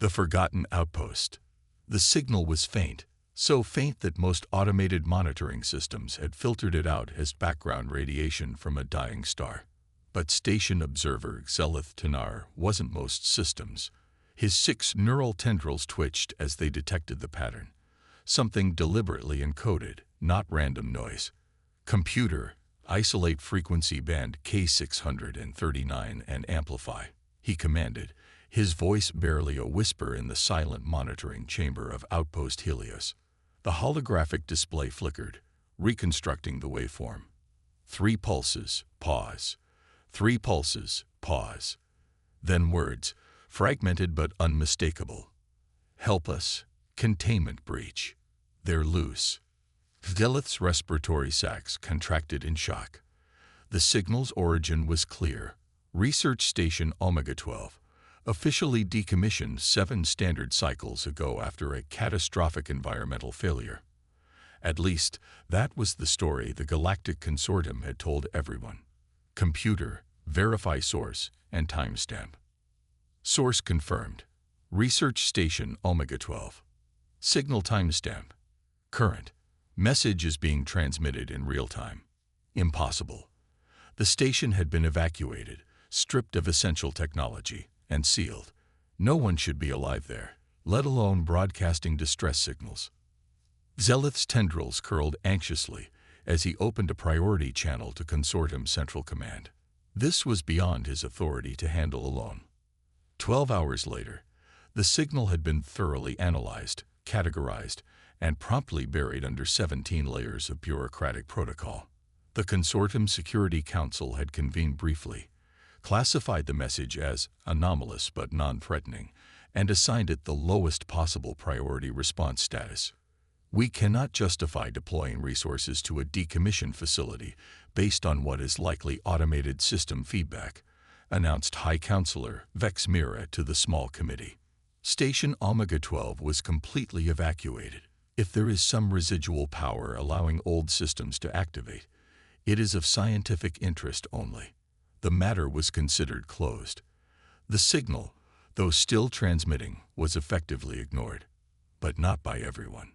The forgotten outpost. The signal was faint, so faint that most automated monitoring systems had filtered it out as background radiation from a dying star. But station observer Xelith Tanar wasn't most systems. His 6 neural tendrils twitched as they detected the pattern. Something deliberately encoded, not random noise. Computer, isolate frequency band K639 and amplify, he commanded, his voice barely a whisper in the silent monitoring chamber of Outpost Helios. The holographic display flickered, reconstructing the waveform. 3 pulses, pause. 3 pulses, pause. Then words, fragmented but unmistakable. Help us. Containment breach. They're loose. Xelith's respiratory sacs contracted in shock. The signal's origin was clear. Research Station Omega-12, officially decommissioned 7 standard cycles ago after a catastrophic environmental failure. At least, that was the story the Galactic Consortium had told everyone. Computer, verify source, and timestamp. Source confirmed. Research Station Omega-12. Signal timestamp. Current. Message is being transmitted in real time. Impossible. The station had been evacuated, stripped of essential technology, and sealed. No one should be alive there, let alone broadcasting distress signals. Xelith's tendrils curled anxiously as he opened a priority channel to Consortium Central Command. This was beyond his authority to handle alone. 12 hours later, the signal had been thoroughly analyzed, categorized, and promptly buried under 17 layers of bureaucratic protocol. The Consortium Security Council had convened briefly, classified the message as anomalous but non-threatening, and assigned it the lowest possible priority response status. We cannot justify deploying resources to a decommissioned facility based on what is likely automated system feedback, announced High Counselor Vex Mira to the small committee. Station Omega-12 was completely evacuated. If there is some residual power allowing old systems to activate, it is of scientific interest only. The matter was considered closed. The signal, though still transmitting, was effectively ignored, but not by everyone.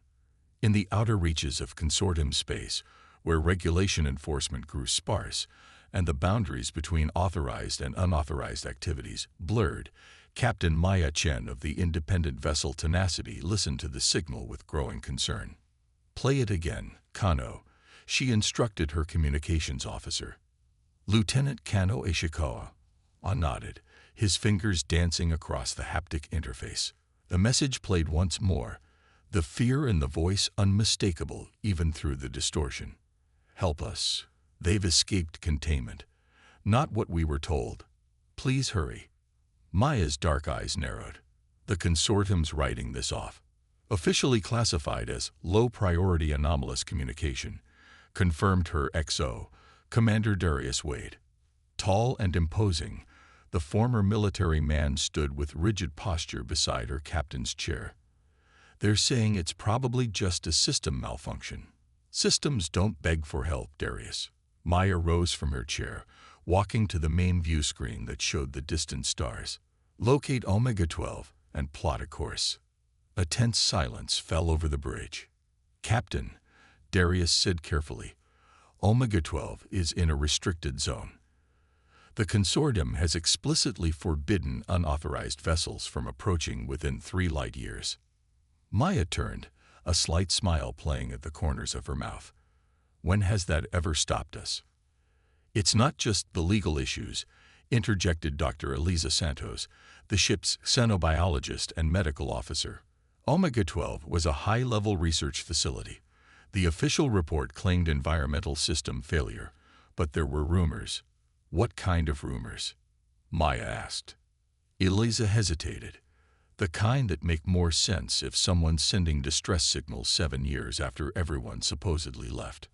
In the outer reaches of Consortium space, where regulation enforcement grew sparse and the boundaries between authorized and unauthorized activities blurred, Captain Maya Chen of the independent vessel Tenacity listened to the signal with growing concern. "Play it again, Kano," she instructed her communications officer. Lieutenant Kano Ishikawa nodded, his fingers dancing across the haptic interface. The message played once more, the fear in the voice unmistakable even through the distortion. "Help us. They've escaped containment. Not what we were told. Please hurry." Maya's dark eyes narrowed. The Consortium's writing this off. Officially classified as low-priority anomalous communication, confirmed her XO, Commander Darius Wade. Tall and imposing, the former military man stood with rigid posture beside her captain's chair. "They're saying it's probably just a system malfunction." "Systems don't beg for help, Darius." Maya rose from her chair, walking to the main view screen that showed the distant stars. "Locate Omega-12 and plot a course." A tense silence fell over the bridge. "Captain," Darius said carefully, "Omega-12 is in a restricted zone. The Consortium has explicitly forbidden unauthorized vessels from approaching within 3 light years." Maya turned, a slight smile playing at the corners of her mouth. "When has that ever stopped us?" "It's not just the legal issues," interjected Dr. Eliza Santos, the ship's xenobiologist and medical officer. Omega-12 was a high-level research facility. The official report claimed environmental system failure, but there were rumors. "What kind of rumors?" Maya asked. Eliza hesitated. "The kind that make more sense if someone's sending distress signals 7 years after everyone supposedly left."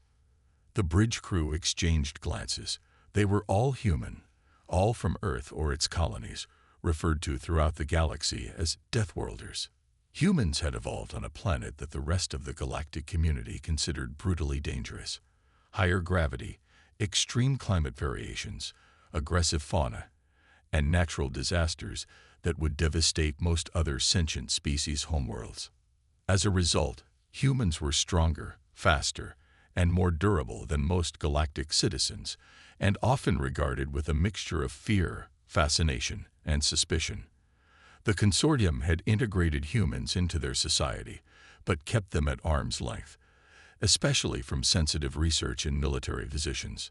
The bridge crew exchanged glances. They were all human, all from Earth or its colonies, referred to throughout the galaxy as Deathworlders. Humans had evolved on a planet that the rest of the galactic community considered brutally dangerous. Higher gravity, extreme climate variations, aggressive fauna, and natural disasters that would devastate most other sentient species' homeworlds. As a result, humans were stronger, faster, and more durable than most galactic citizens, and often regarded with a mixture of fear, fascination, and suspicion. The consortium had integrated humans into their society, but kept them at arm's length, especially from sensitive research in military positions.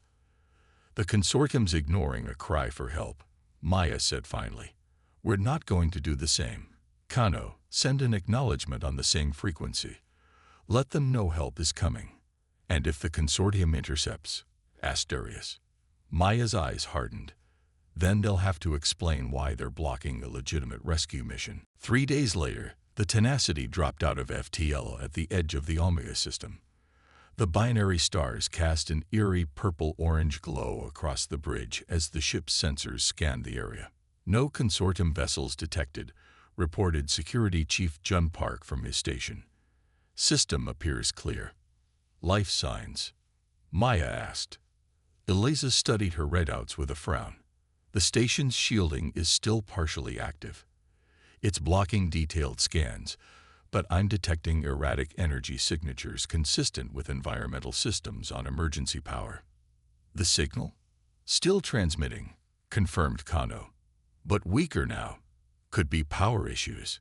The consortium's ignoring a cry for help. Maya said finally, "We're not going to do the same. Kano, send an acknowledgement on the same frequency. Let them know help is coming." "And if the consortium intercepts?" asked Darius. Maya's eyes hardened. "Then they'll have to explain why they're blocking a legitimate rescue mission." 3 days later, the Tenacity dropped out of FTL at the edge of the Omega system. The binary stars cast an eerie purple-orange glow across the bridge as the ship's sensors scanned the area. "No consortium vessels detected," reported Security Chief Jun Park from his station. "System appears clear." "Life signs?" Maya asked. Eliza studied her readouts with a frown. "The station's shielding is still partially active. It's blocking detailed scans, but I'm detecting erratic energy signatures consistent with environmental systems on emergency power." "The signal?" "Still transmitting," confirmed Kano. "But weaker now. Could be power issues."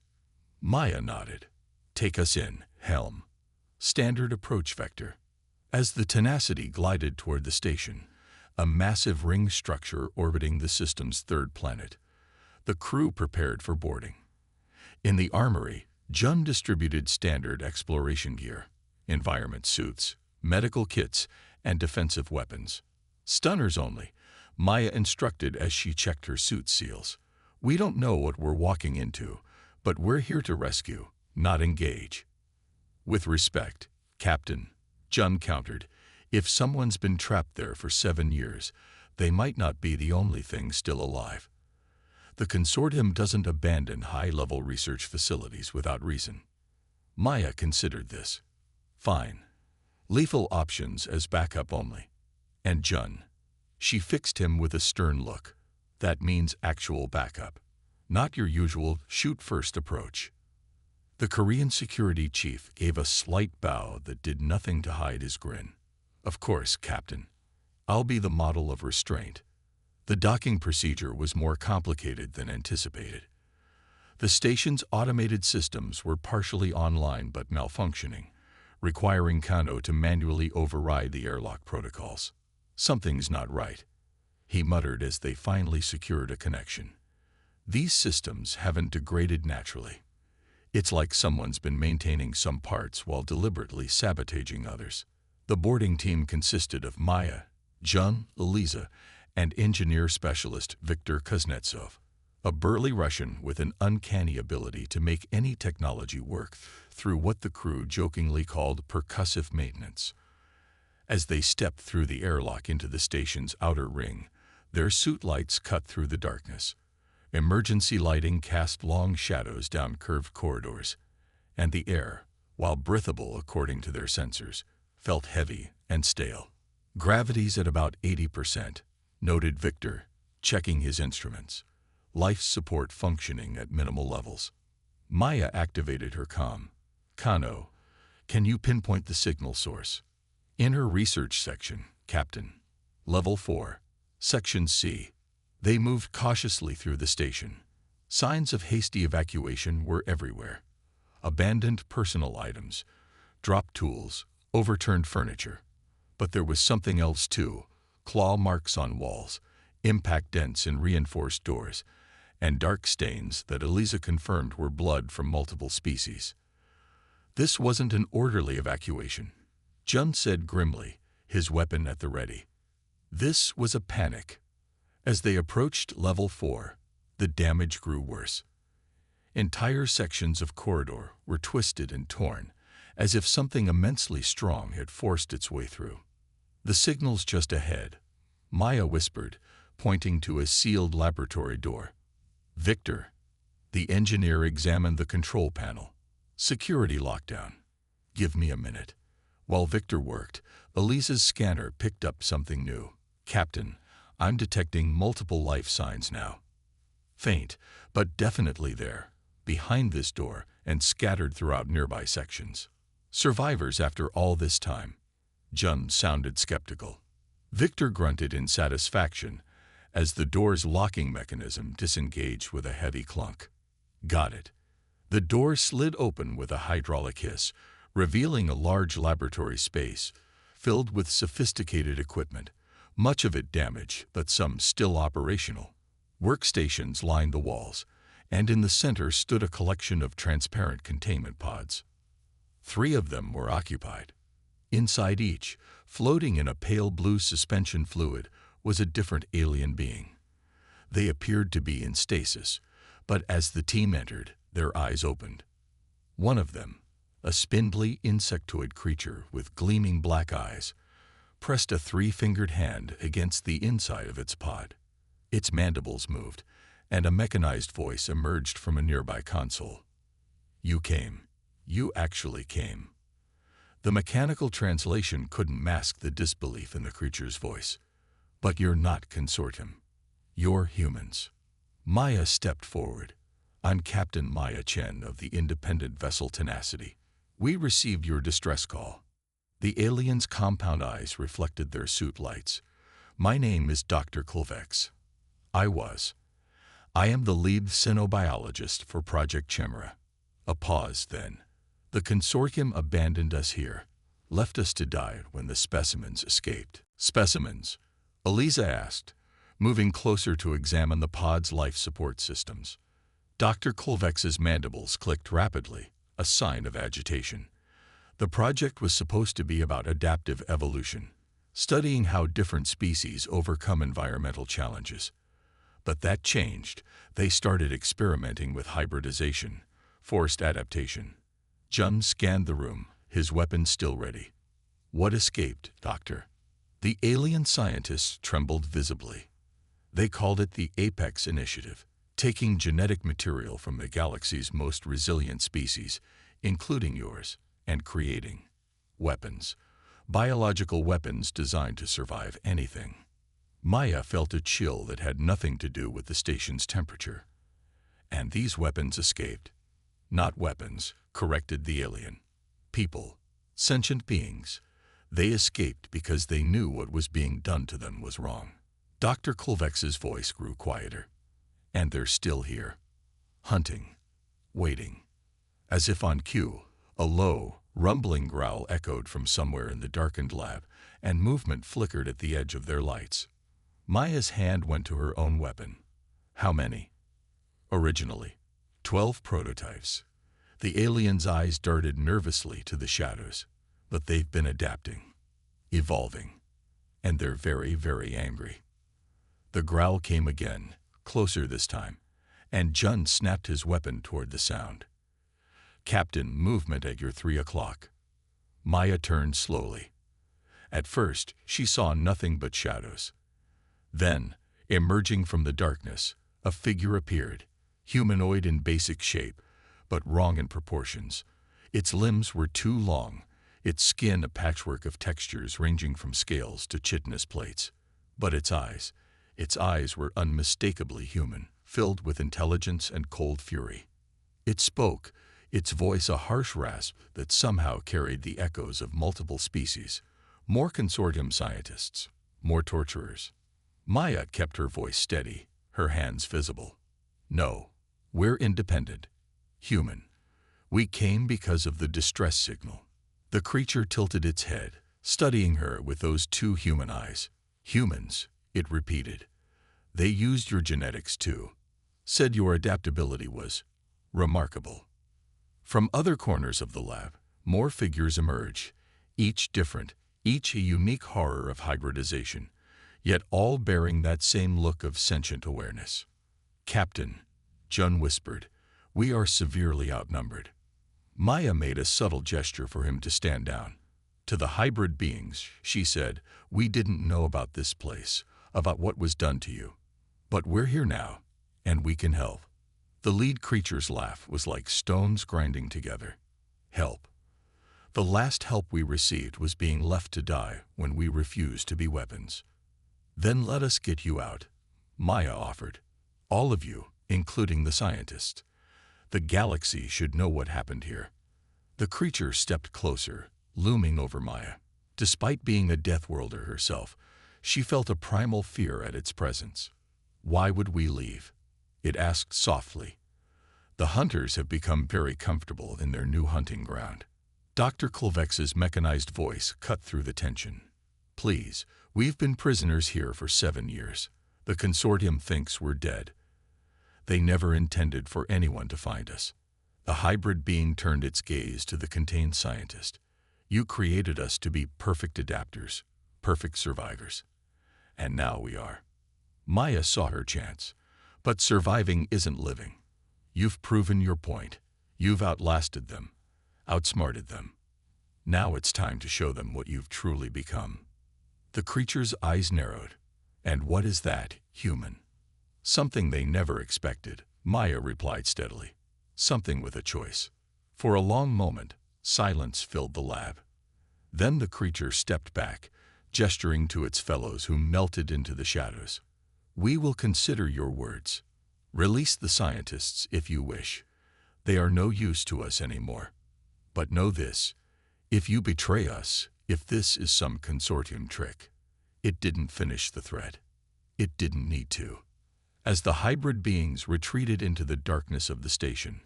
Maya nodded. "Take us in, Helm." Standard approach vector. As the Tenacity glided toward the station, a massive ring structure orbiting the system's third planet, the crew prepared for boarding. In the armory, Jun distributed standard exploration gear, environment suits, medical kits, and defensive weapons. "Stunners only," Maya instructed as she checked her suit seals. "We don't know what we're walking into, but we're here to rescue, not engage." "With respect, Captain," Jun countered, "if someone's been trapped there for 7 years, they might not be the only thing still alive. The consortium doesn't abandon high-level research facilities without reason." Maya considered this. "Fine. Lethal options as backup only." "And Jun?" She fixed him with a stern look. "That means actual backup. Not your usual shoot-first approach." The Korean security chief gave a slight bow that did nothing to hide his grin. "Of course, Captain. I'll be the model of restraint." The docking procedure was more complicated than anticipated. The station's automated systems were partially online but malfunctioning, requiring Kano to manually override the airlock protocols. "Something's not right," he muttered as they finally secured a connection. "These systems haven't degraded naturally. It's like someone's been maintaining some parts while deliberately sabotaging others." The boarding team consisted of Maya, Jun, Eliza, and engineer specialist Viktor Kuznetsov, a burly Russian with an uncanny ability to make any technology work through what the crew jokingly called percussive maintenance. As they stepped through the airlock into the station's outer ring, their suit lights cut through the darkness. Emergency lighting cast long shadows down curved corridors, and the air, while breathable according to their sensors, felt heavy and stale. "Gravity's at about 80%, noted Victor, checking his instruments. Life support functioning at minimal levels." Maya activated her comm. "Kano, can you pinpoint the signal source?" "Inner research section, Captain. Level 4, Section C." They moved cautiously through the station. Signs of hasty evacuation were everywhere. Abandoned personal items, dropped tools, overturned furniture. But there was something else too: claw marks on walls, impact dents in reinforced doors, and dark stains that Eliza confirmed were blood from multiple species. "This wasn't an orderly evacuation," Jun said grimly, his weapon at the ready. "This was a panic." As they approached Level 4, the damage grew worse. Entire sections of corridor were twisted and torn, as if something immensely strong had forced its way through. "The signal's just ahead," Maya whispered, pointing to a sealed laboratory door. "Victor." The engineer examined the control panel. "Security lockdown. Give me a minute." While Victor worked, Eliza's scanner picked up something new. "Captain, I'm detecting multiple life signs now." Faint, but definitely there, behind this door and scattered throughout nearby sections. Survivors after all this time? Jun sounded skeptical. Victor grunted in satisfaction as the door's locking mechanism disengaged with a heavy clunk. Got it. The door slid open with a hydraulic hiss, revealing a large laboratory space filled with sophisticated equipment, much of it damaged but some still operational. Workstations lined the walls, and in the center stood a collection of transparent containment pods. 3 of them were occupied. Inside each, floating in a pale blue suspension fluid, was a different alien being. They appeared to be in stasis, but as the team entered, their eyes opened. One of them, a spindly insectoid creature with gleaming black eyes, pressed a 3-fingered hand against the inside of its pod. Its mandibles moved, and a mechanized voice emerged from a nearby console. "You came. You actually came." The mechanical translation couldn't mask the disbelief in the creature's voice. "But you're not consortium. You're humans." Maya stepped forward. "I'm Captain Maya Chen of the independent vessel Tenacity. We received your distress call." The alien's compound eyes reflected their suit lights. "My name is Dr. Kulvex. I am the lead cynobiologist for Project Chimera." A pause, then. "The consortium abandoned us here, left us to die when the specimens escaped." "Specimens?" Eliza asked, moving closer to examine the pod's life support systems. Dr. Kulvex's mandibles clicked rapidly, a sign of agitation. The project was supposed to be about adaptive evolution, studying how different species overcome environmental challenges. But that changed. They started experimenting with hybridization, forced adaptation. Jun scanned the room, his weapon still ready. "What escaped, Doctor?" The alien scientists trembled visibly. They called it the Apex Initiative, taking genetic material from the galaxy's most resilient species, including yours, and creating weapons. Biological weapons designed to survive anything. Maya felt a chill that had nothing to do with the station's temperature. "And these weapons escaped." "Not weapons," corrected the alien. "People. Sentient beings. They escaped because they knew what was being done to them was wrong." Dr. Kulvex's voice grew quieter. "And they're still here. Hunting. Waiting." As if on cue, a low, rumbling growl echoed from somewhere in the darkened lab, and movement flickered at the edge of their lights. Maya's hand went to her own weapon. "How many?" "Originally, 12 prototypes." The alien's eyes darted nervously to the shadows. "But they've been adapting, evolving, and they're very, very angry." The growl came again, closer this time, and Jun snapped his weapon toward the sound. "Captain, movement at your 3 o'clock." Maya turned slowly. At first, she saw nothing but shadows. Then, emerging from the darkness, a figure appeared, humanoid in basic shape, but wrong in proportions. Its limbs were too long, its skin a patchwork of textures ranging from scales to chitinous plates. But its eyes were unmistakably human, filled with intelligence and cold fury. It spoke, its voice a harsh rasp that somehow carried the echoes of multiple species, more consortium scientists, more torturers. Maya kept her voice steady, her hands visible. "No, we're independent. Human. We came because of the distress signal." The creature tilted its head, studying her with those 2 human eyes. "Humans," it repeated. "They used your genetics too. Said your adaptability was remarkable." From other corners of the lab, more figures emerged, each different, each a unique horror of hybridization, yet all bearing that same look of sentient awareness. "Captain," Jun whispered, "we are severely outnumbered." Maya made a subtle gesture for him to stand down. To the hybrid beings, she said, "We didn't know about this place, about what was done to you. But we're here now, and we can help." The lead creature's laugh was like stones grinding together. "Help. The last help we received was being left to die when we refused to be weapons." "Then let us get you out," Maya offered. "All of you, including the scientists. The galaxy should know what happened here. The creature stepped closer, looming over Maya. Despite being a Deathworlder herself, she felt a primal fear at its presence. "Why would we leave?" it asked softly. "The hunters have become very comfortable in their new hunting ground." Dr. Klevex's mechanized voice cut through the tension. "Please, we've been prisoners here for 7 years. The consortium thinks we're dead. They never intended for anyone to find us." The hybrid being turned its gaze to the contained scientist. "You created us to be perfect adapters, perfect survivors. And now we are." Maya saw her chance. "But surviving isn't living. You've proven your point. You've outlasted them, outsmarted them. Now it's time to show them what you've truly become." The creature's eyes narrowed. "And what is that, human?" "Something they never expected," Maya replied steadily. "Something with a choice." For a long moment, silence filled the lab. Then the creature stepped back, gesturing to its fellows who melted into the shadows. "We will consider your words. Release the scientists if you wish. They are no use to us anymore. But know this, if you betray us, if this is some consortium trick, it didn't finish the threat. It didn't need to." As the hybrid beings retreated into the darkness of the station,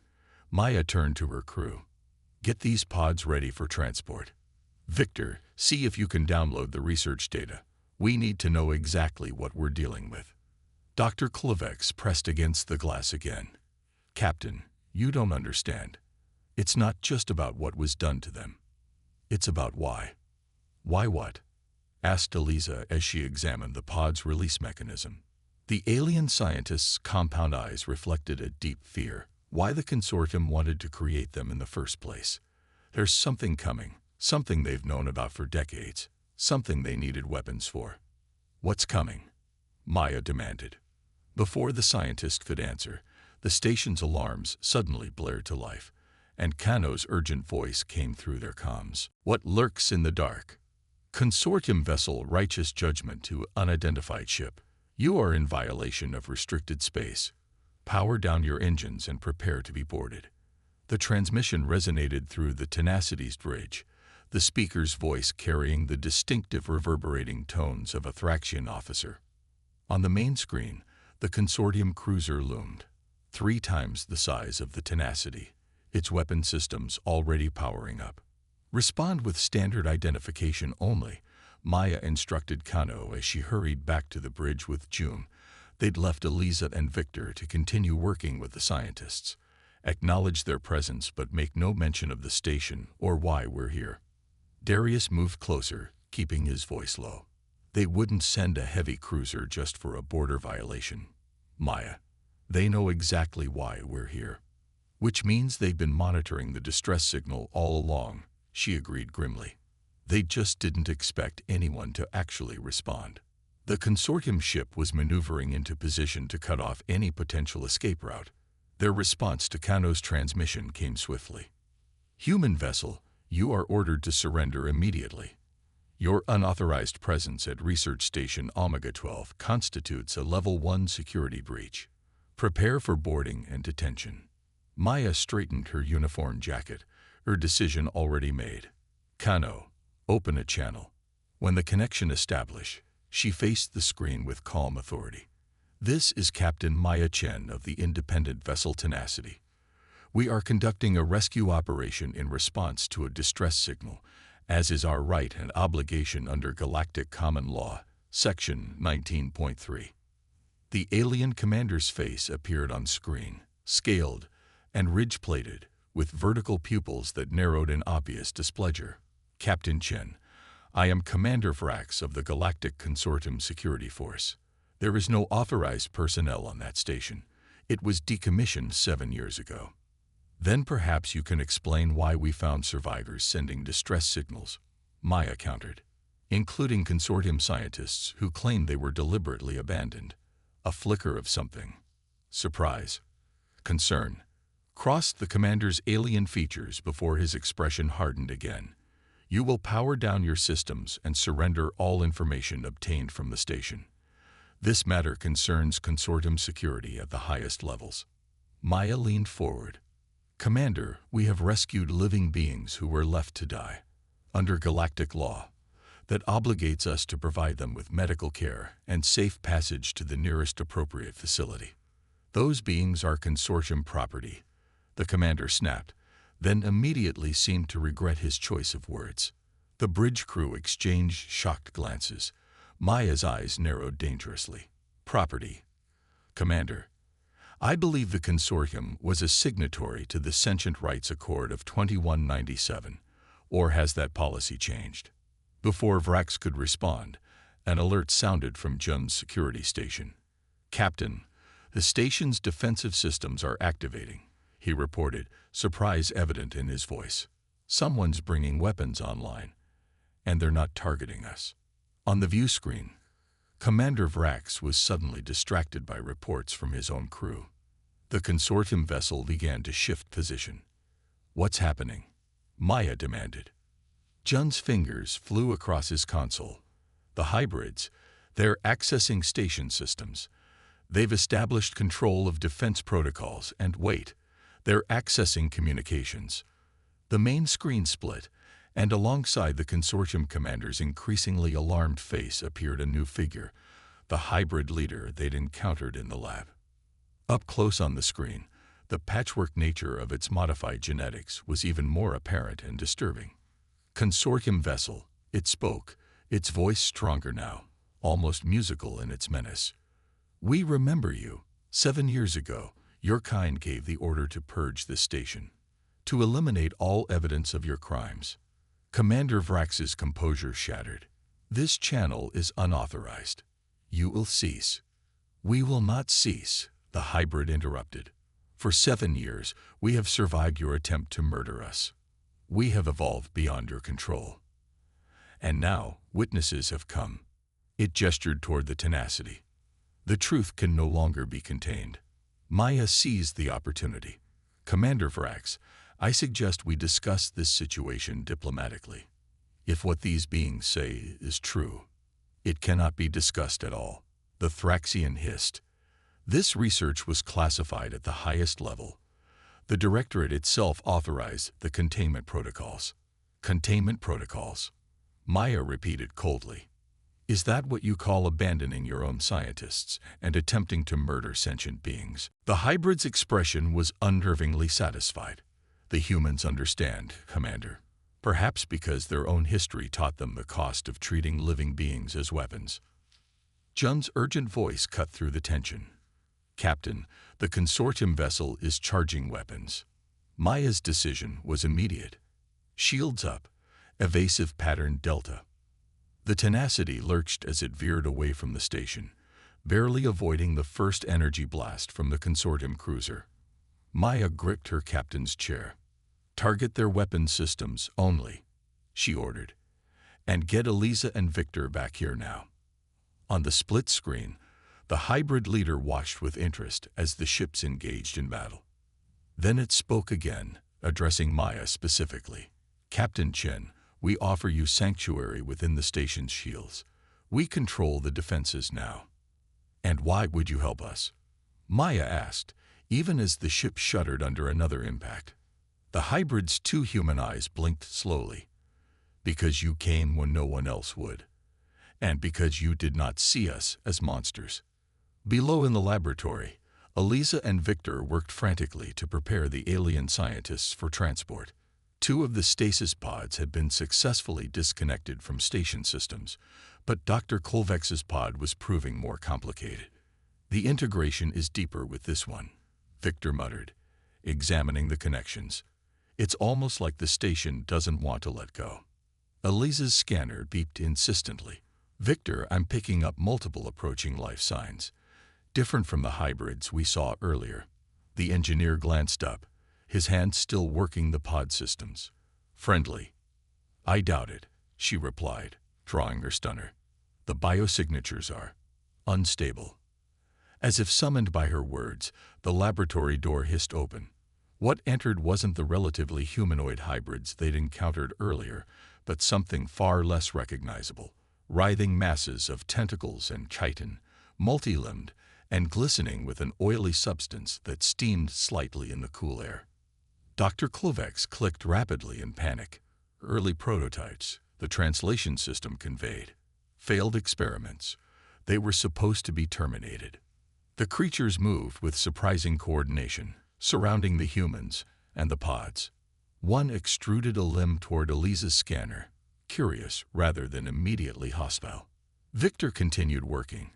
Maya turned to her crew. "Get these pods ready for transport. Victor, see if you can download the research data. We need to know exactly what we're dealing with." Dr. Klevex pressed against the glass again. "Captain, you don't understand. It's not just about what was done to them. It's about why." "Why what?" asked Eliza as she examined the pod's release mechanism. The alien scientist's compound eyes reflected a deep fear. Why the consortium wanted to create them in the first place. There's something coming, something they've known about for decades, something they needed weapons for. "What's coming?" Maya demanded. Before the scientist could answer, the station's alarms suddenly blared to life, and Kano's urgent voice came through their comms. "What lurks in the dark? Consortium vessel righteous judgment to unidentified ship. You are in violation of restricted space. Power down your engines and prepare to be boarded." The transmission resonated through the Tenacity's bridge, the speaker's voice carrying the distinctive reverberating tones of a Thraxian officer. On the main screen, the consortium cruiser loomed, 3 times the size of the Tenacity, its weapon systems already powering up. "Respond with standard identification only," Maya instructed Kano as she hurried back to the bridge with June. They'd left Eliza and Victor to continue working with the scientists. "Acknowledge their presence but make no mention of the station or why we're here." Darius moved closer, keeping his voice low. "They wouldn't send a heavy cruiser just for a border violation, Maya. They know exactly why we're here." "Which means they've been monitoring the distress signal all along," she agreed grimly. "They just didn't expect anyone to actually respond." The consortium ship was maneuvering into position to cut off any potential escape route. Their response to Kano's transmission came swiftly. "Human vessel, you are ordered to surrender immediately. Your unauthorized presence at Research Station Omega-12 constitutes a Level 1 security breach. Prepare for boarding and detention." Maya straightened her uniform jacket, her decision already made. "Kano, open a channel." When the connection established, she faced the screen with calm authority. "This is Captain Maya Chen of the independent vessel Tenacity. We are conducting a rescue operation in response to a distress signal, as is our right and obligation under Galactic Common Law, Section 19.3. The alien commander's face appeared on screen, scaled and ridge-plated, with vertical pupils that narrowed in obvious displeasure. "Captain Chen, I am Commander Vrax of the Galactic Consortium Security Force. There is no authorized personnel on that station. It was decommissioned 7 years ago." "Then perhaps you can explain why we found survivors sending distress signals," Maya countered, "including consortium scientists who claimed they were deliberately abandoned." A flicker of something, surprise, concern, crossed the commander's alien features before his expression hardened again. "You will power down your systems and surrender all information obtained from the station. This matter concerns consortium security at the highest levels. Maya leaned forward. Commander, we have rescued living beings who were left to die. Under galactic law, that obligates us to provide them with medical care and safe passage to the nearest appropriate facility. Those beings are consortium property, the commander snapped, then immediately seemed to regret his choice of words. The bridge crew exchanged shocked glances. Maya's eyes narrowed dangerously. Property. Commander, I believe the consortium was a signatory to the Sentient Rights Accord of 2197, or has that policy changed? Before Vrax could respond, an alert sounded from Jun's security station. Captain, the station's defensive systems are activating, he reported, surprise evident in his voice. Someone's bringing weapons online, and they're not targeting us. On the view screen, Commander Vrax was suddenly distracted by reports from his own crew. The consortium vessel began to shift position. What's happening? Maya demanded. Jun's fingers flew across his console. The hybrids, they're accessing station systems. They've established control of defense protocols, and wait, they're accessing communications. The main screen split, and alongside the consortium commander's increasingly alarmed face appeared a new figure, the hybrid leader they'd encountered in the lab. Up close on the screen, the patchwork nature of its modified genetics was even more apparent and disturbing. Consortium vessel, it spoke, its voice stronger now, almost musical in its menace. We remember you. 7 years ago, your kind gave the order to purge this station, to eliminate all evidence of your crimes. Commander Vrax's composure shattered. This channel is unauthorized. You will cease. We will not cease, the hybrid interrupted. For 7 years, we have survived your attempt to murder us. We have evolved beyond your control. And now, witnesses have come. It gestured toward the tenacity. The truth can no longer be contained. Maya seized the opportunity. Commander Vrax, I suggest we discuss this situation diplomatically. If what these beings say is true, it cannot be discussed at all. The Thraxian hissed. This research was classified at the highest level. The Directorate itself authorized the containment protocols. Containment protocols? Maya repeated coldly. Is that what you call abandoning your own scientists and attempting to murder sentient beings? The hybrid's expression was unnervingly satisfied. The humans understand, Commander. Perhaps because their own history taught them the cost of treating living beings as weapons. Jun's urgent voice cut through the tension. Captain, the consortium vessel is charging weapons. Maya's decision was immediate. Shields up, evasive pattern Delta. The tenacity lurched as it veered away from the station, barely avoiding the first energy blast from the consortium cruiser. Maya gripped her captain's chair. Target their weapon systems only, she ordered. And get Eliza and Victor back here now. On the split screen, the hybrid leader watched with interest as the ships engaged in battle. Then it spoke again, addressing Maya specifically. Captain Chen, we offer you sanctuary within the station's shields. We control the defenses now. And why would you help us? Maya asked, even as the ship shuddered under another impact. The hybrid's 2 human eyes blinked slowly. Because you came when no one else would. And because you did not see us as monsters. Below in the laboratory, Eliza and Victor worked frantically to prepare the alien scientists for transport. 2 of the stasis pods had been successfully disconnected from station systems, but Dr. Kolvex's pod was proving more complicated. The integration is deeper with this one, Victor muttered, examining the connections. It's almost like the station doesn't want to let go. Eliza's scanner beeped insistently. Victor, I'm picking up multiple approaching life signs, different from the hybrids we saw earlier. The engineer glanced up, his hand still working the pod systems. Friendly. I doubt it, she replied, drawing her stunner. The biosignatures are unstable. As if summoned by her words, the laboratory door hissed open. What entered wasn't the relatively humanoid hybrids they'd encountered earlier, but something far less recognizable. Writhing masses of tentacles and chitin, multi-limbed, and glistening with an oily substance that steamed slightly in the cool air. Dr. Klovex clicked rapidly in panic. Early prototypes, the translation system conveyed. Failed experiments. They were supposed to be terminated. The creatures moved with surprising coordination, surrounding the humans and the pods. One extruded a limb toward Elisa's scanner, curious rather than immediately hostile. Victor continued working,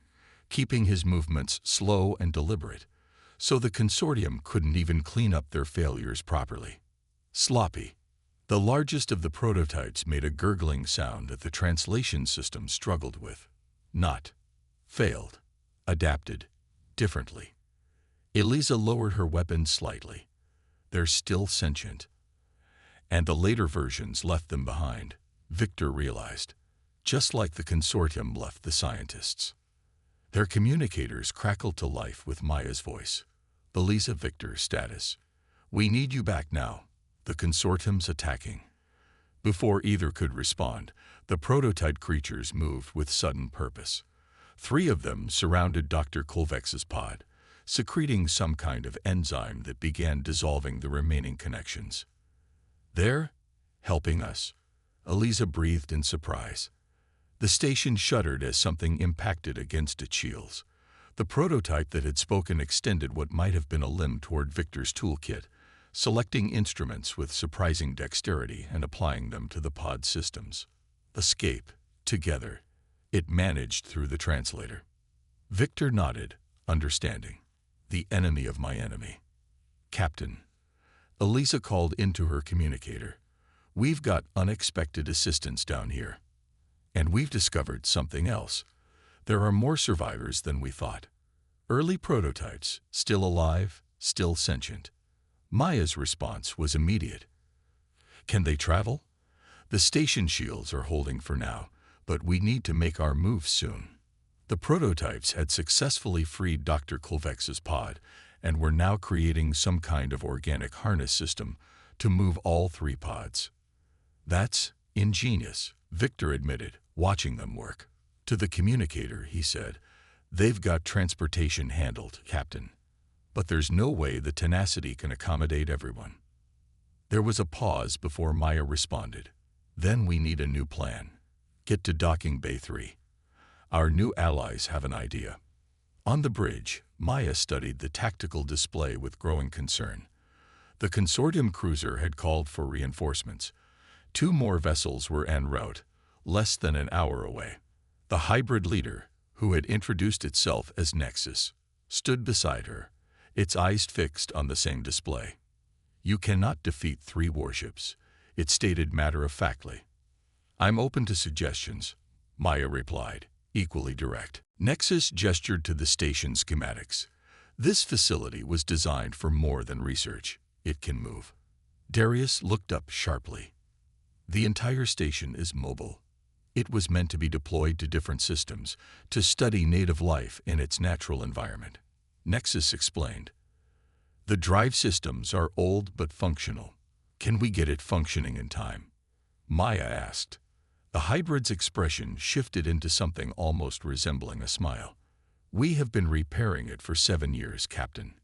keeping his movements slow and deliberate, so the consortium couldn't even clean up their failures properly. Sloppy. The largest of the prototypes made a gurgling sound that the translation system struggled with. Not failed, adapted differently. Elisa lowered her weapon slightly. They're still sentient. And the later versions left them behind, Victor realized, just like the consortium left the scientists. Their communicators crackled to life with Maya's voice. Elisa, Victor, status. We need you back now. The consortium's attacking. Before either could respond, the prototype creatures moved with sudden purpose. 3 of them surrounded Dr. Kolvex's pod, secreting some kind of enzyme that began dissolving the remaining connections. They're helping us, Elisa breathed in surprise. The station shuddered as something impacted against its shields. The prototype that had spoken extended what might have been a limb toward Victor's toolkit, selecting instruments with surprising dexterity and applying them to the pod systems. Escape, together. It managed through the translator. Victor nodded, understanding. The enemy of my enemy. Captain. Elisa called into her communicator. We've got unexpected assistance down here. And we've discovered something else. There are more survivors than we thought. Early prototypes, still alive, still sentient. Maya's response was immediate. Can they travel? The station shields are holding for now, but we need to make our move soon. The prototypes had successfully freed Dr. Kolvex's pod and were now creating some kind of organic harness system to move all 3 pods. That's ingenious, Victor admitted, watching them work. To the communicator, he said, they've got transportation handled, Captain. But there's no way the tenacity can accommodate everyone. There was a pause before Maya responded. Then we need a new plan. Get to Docking Bay 3. Our new allies have an idea. On the bridge, Maya studied the tactical display with growing concern. The consortium cruiser had called for reinforcements. 2 more vessels were en route, less than an hour away. The hybrid leader, who had introduced itself as Nexus, stood beside her, its eyes fixed on the same display. You cannot defeat 3 warships, it stated matter-of-factly. I'm open to suggestions, Maya replied, equally direct. Nexus gestured to the station schematics. This facility was designed for more than research. It can move. Darius looked up sharply. The entire station is mobile. It was meant to be deployed to different systems, to study native life in its natural environment. Nexus explained. The drive systems are old but functional. Can we get it functioning in time? Maya asked. The hybrid's expression shifted into something almost resembling a smile. We have been repairing it for 7 years, Captain.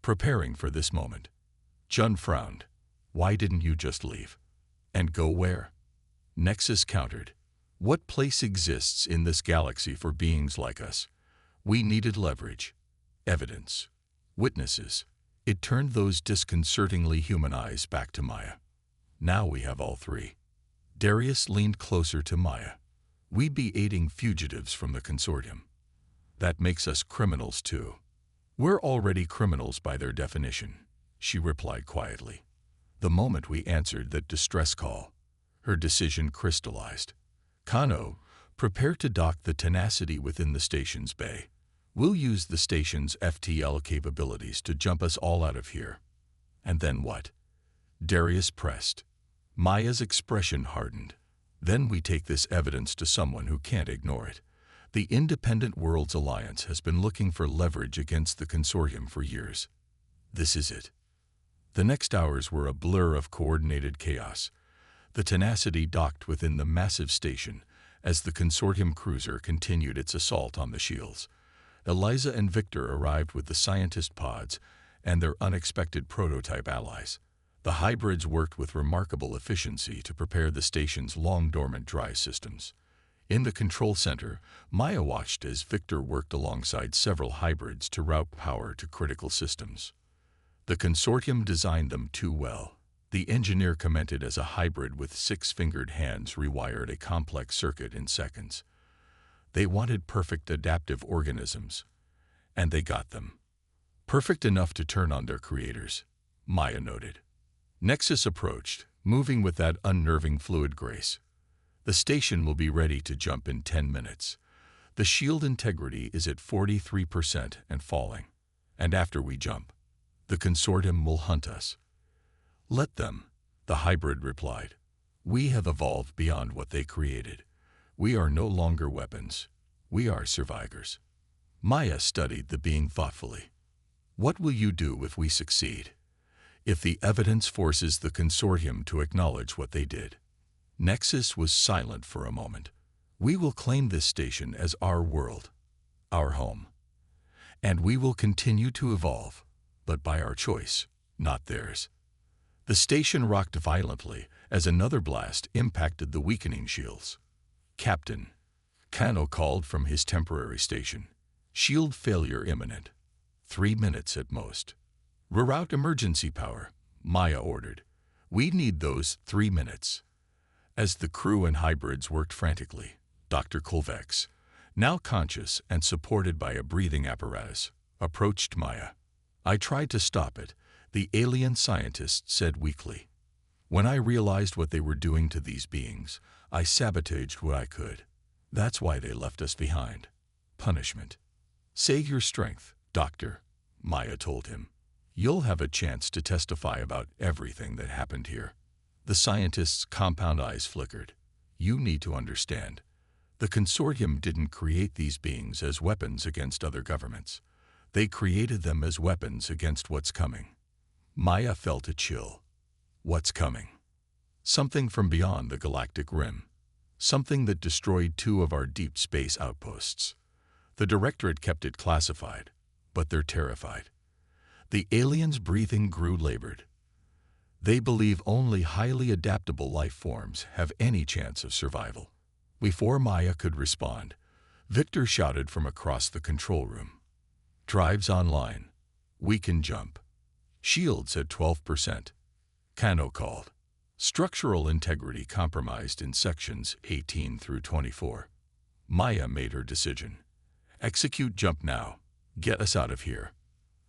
Preparing for this moment. Jun frowned. Why didn't you just leave? And go where? Nexus countered. What place exists in this galaxy for beings like us? We needed leverage. Evidence. Witnesses. It turned those disconcertingly human eyes back to Maya. Now we have all 3. Darius leaned closer to Maya. We'd be aiding fugitives from the consortium. That makes us criminals too. We're already criminals by their definition, she replied quietly. The moment we answered that distress call, her decision crystallized. Kano, prepare to dock the tenacity within the station's bay. We'll use the station's FTL capabilities to jump us all out of here. And then what? Darius pressed. Maya's expression hardened. Then we take this evidence to someone who can't ignore it. The Independent Worlds Alliance has been looking for leverage against the consortium for years. This is it. The next hours were a blur of coordinated chaos. The tenacity docked within the massive station as the consortium cruiser continued its assault on the shields. Eliza and Victor arrived with the scientist pods and their unexpected prototype allies. The hybrids worked with remarkable efficiency to prepare the station's long-dormant drive systems. In the control center, Maya watched as Victor worked alongside several hybrids to route power to critical systems. The consortium designed them too well. The engineer commented as a hybrid with six-fingered hands rewired a complex circuit in seconds. They wanted perfect adaptive organisms, and they got them. Perfect enough to turn on their creators, Maya noted. Nexus approached, moving with that unnerving fluid grace. The station will be ready to jump in 10 minutes. The shield integrity is at 43% and falling. And after we jump, the consortium will hunt us. Let them, the hybrid replied. We have evolved beyond what they created. We are no longer weapons. We are survivors. Maya studied the being thoughtfully. What will you do if we succeed? If the evidence forces the consortium to acknowledge what they did? Nexus was silent for a moment. We will claim this station as our world, our home. And we will continue to evolve, but by our choice, not theirs. The station rocked violently as another blast impacted the weakening shields. Captain, Kano called from his temporary station. Shield failure imminent. 3 minutes at most. Reroute emergency power, Maya ordered. We need those 3 minutes. As the crew and hybrids worked frantically, Dr. Kulvex, now conscious and supported by a breathing apparatus, approached Maya. I tried to stop it, the alien scientist said weakly. When I realized what they were doing to these beings, I sabotaged what I could. That's why they left us behind. Punishment. Save your strength, Doctor, Maya told him. You'll have a chance to testify about everything that happened here. The scientist's compound eyes flickered. You need to understand. The consortium didn't create these beings as weapons against other governments. They created them as weapons against what's coming. Maya felt a chill. What's coming? Something from beyond the galactic rim. Something that destroyed 2 of our deep space outposts. The Directorate kept it classified, but they're terrified. The aliens' breathing grew labored. They believe only highly adaptable life forms have any chance of survival. Before Maya could respond, Victor shouted from across the control room. Drives online. We can jump. Shields at 12%. Kano called. Structural integrity compromised in sections 18 through 24. Maya made her decision. Execute jump now. Get us out of here.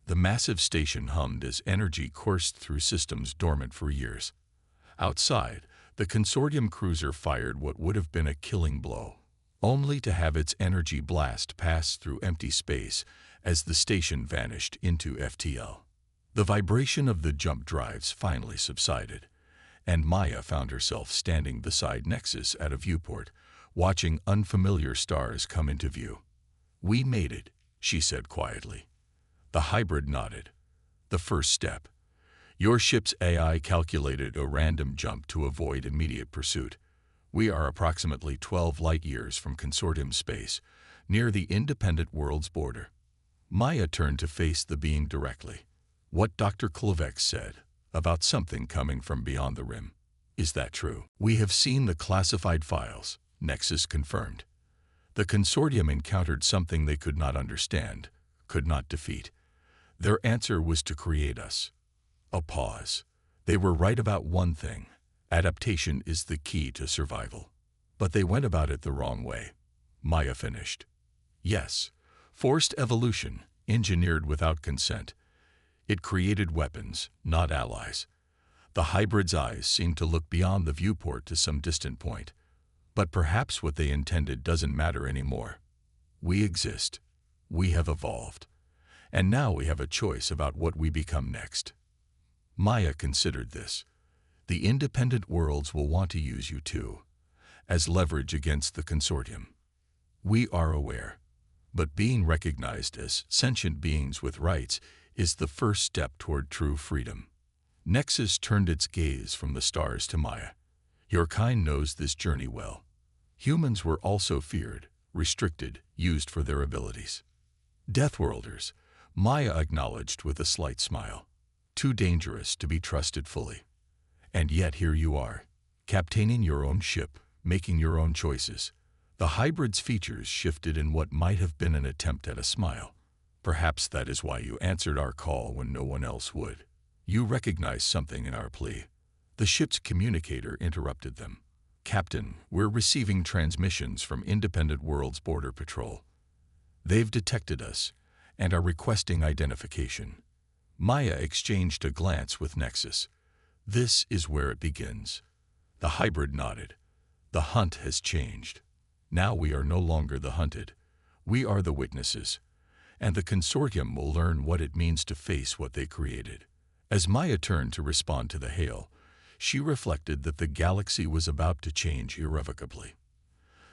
The massive station hummed as energy coursed through systems dormant for years. Outside, the consortium cruiser fired what would have been a killing blow, only to have its energy blast pass through empty space as the station vanished into FTL. The vibration of the jump drives finally subsided, and Maya found herself standing beside Nexus at a viewport, watching unfamiliar stars come into view. We made it, she said quietly. The hybrid nodded. The first step. Your ship's AI calculated a random jump to avoid immediate pursuit. We are approximately 12 light-years from consortium space, near the independent world's border. Maya turned to face the being directly. What Dr. Klovex said about something coming from beyond the rim. Is that true? We have seen the classified files, Nexus confirmed. The consortium encountered something they could not understand, could not defeat. Their answer was to create us. A pause. They were right about one thing. Adaptation is the key to survival. But they went about it the wrong way. Maya finished. Yes, forced evolution, engineered without consent. It created weapons, not allies. The hybrid's eyes seemed to look beyond the viewport to some distant point. But perhaps what they intended doesn't matter anymore. We exist. We have evolved. And now we have a choice about what we become next. Maya considered this. The independent worlds will want to use you too, as leverage against the consortium. We are aware. But being recognized as sentient beings with rights is the first step toward true freedom. Nexus turned its gaze from the stars to Maya. Your kind knows this journey well. Humans were also feared, restricted, used for their abilities. Deathworlders, Maya acknowledged with a slight smile. Too dangerous to be trusted fully. And yet here you are, captaining your own ship, making your own choices. The hybrid's features shifted in what might have been an attempt at a smile. Perhaps that is why you answered our call when no one else would. You recognized something in our plea. The ship's communicator interrupted them. Captain, we're receiving transmissions from Independent Worlds Border Patrol. They've detected us and are requesting identification. Maya exchanged a glance with Nexus. This is where it begins. The hybrid nodded. The hunt has changed. Now we are no longer the hunted. We are the witnesses. And the consortium will learn what it means to face what they created. As Maya turned to respond to the hail, she reflected that the galaxy was about to change irrevocably.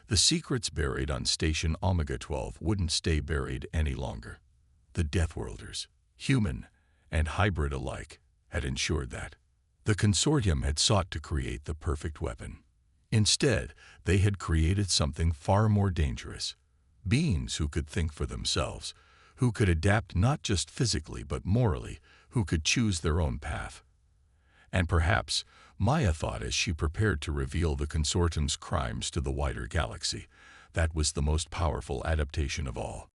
The secrets buried on Station Omega-12 wouldn't stay buried any longer. The Deathworlders, human and hybrid alike, had ensured that. The consortium had sought to create the perfect weapon. Instead, they had created something far more dangerous. Beings who could think for themselves, who could adapt not just physically but morally, who could choose their own path. And perhaps, Maya thought as she prepared to reveal the consortium's crimes to the wider galaxy, that was the most powerful adaptation of all.